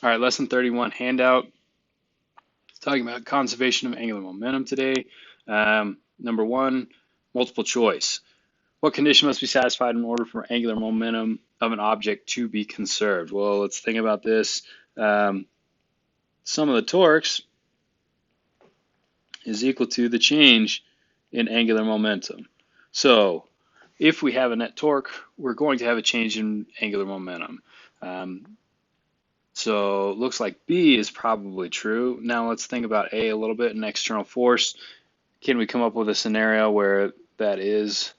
All right, lesson 31 handout. It's talking about conservation of angular momentum today. Number one, multiple choice. What condition must be satisfied in order for angular momentum of an object to be conserved? Well, let's think about this. Sum of the torques is equal to the change in angular momentum. So if we have a net torque, we're going to have a change in angular momentum. So it looks like B is probably true. Now let's think about A a little bit, an external force. Can we come up with a scenario where that is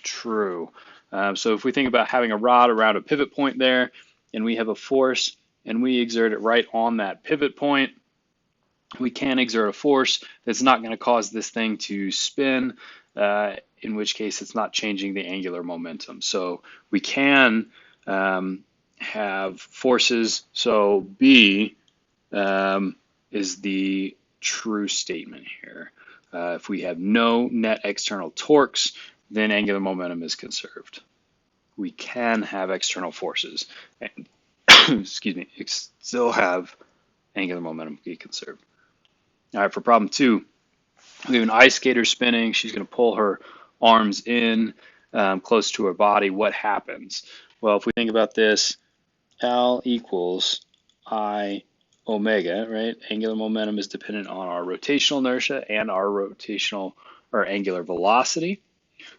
true? So if we think about having a rod around a pivot point there, and we have a force, and we exert it right on that pivot point, we can exert a force that's not going to cause this thing to spin, in which case it's not changing the angular momentum. So we can have forces. So B is the true statement here. If we have no net external torques, then angular momentum is conserved. We can have external forces and excuse me, still have angular momentum be conserved. All right, for problem 2, we have an ice skater spinning. She's going to pull her arms in close to her body. What happens? Well, if we think about this, L equals I omega, right? Angular momentum is dependent on our rotational inertia and our rotational or angular velocity.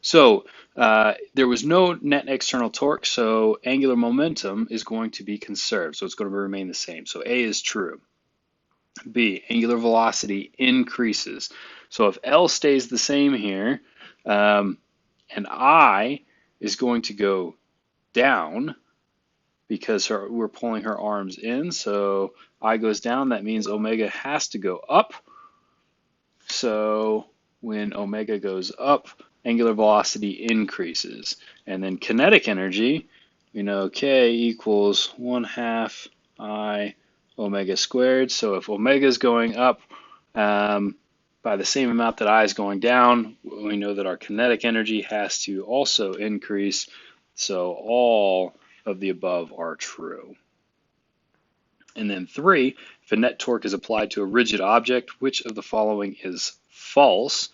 So there was no net external torque, so angular momentum is going to be conserved. So it's going to remain the same. So A is true. B, angular velocity increases. So if L stays the same here, and I is going to go down because we're pulling her arms in. So I goes down, that means omega has to go up. So when omega goes up, angular velocity increases. And then kinetic energy, we know K equals 1/2 I omega squared. So if omega is going up by the same amount that I is going down, we know that our kinetic energy has to also increase. So all of the above are true. And then 3, if a net torque is applied to a rigid object, which of the following is false?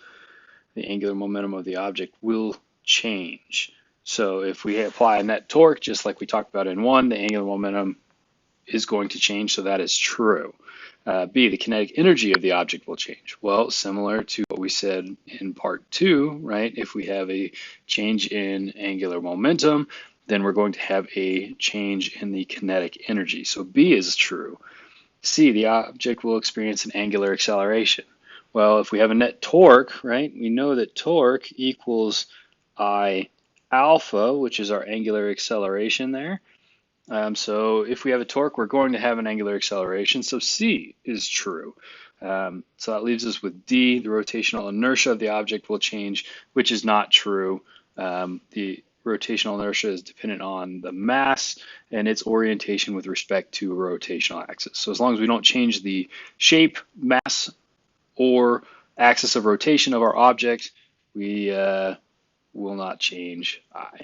The angular momentum of the object will change. So if we apply a net torque, just like we talked about in 1, the angular momentum is going to change, so that is true. B, the kinetic energy of the object will change. Well, similar to what we said in part 2, right? If we have a change in angular momentum, then we're going to have a change in the kinetic energy. So B is true. C, the object will experience an angular acceleration. Well, if we have a net torque, right, we know that torque equals I alpha, which is our angular acceleration there. So if we have a torque, we're going to have an angular acceleration. So C is true. So that leaves us with D, the rotational inertia of the object will change, which is not true. The rotational inertia is dependent on the mass and its orientation with respect to a rotational axis. So as long as we don't change the shape, mass, or axis of rotation of our object, we will not change I.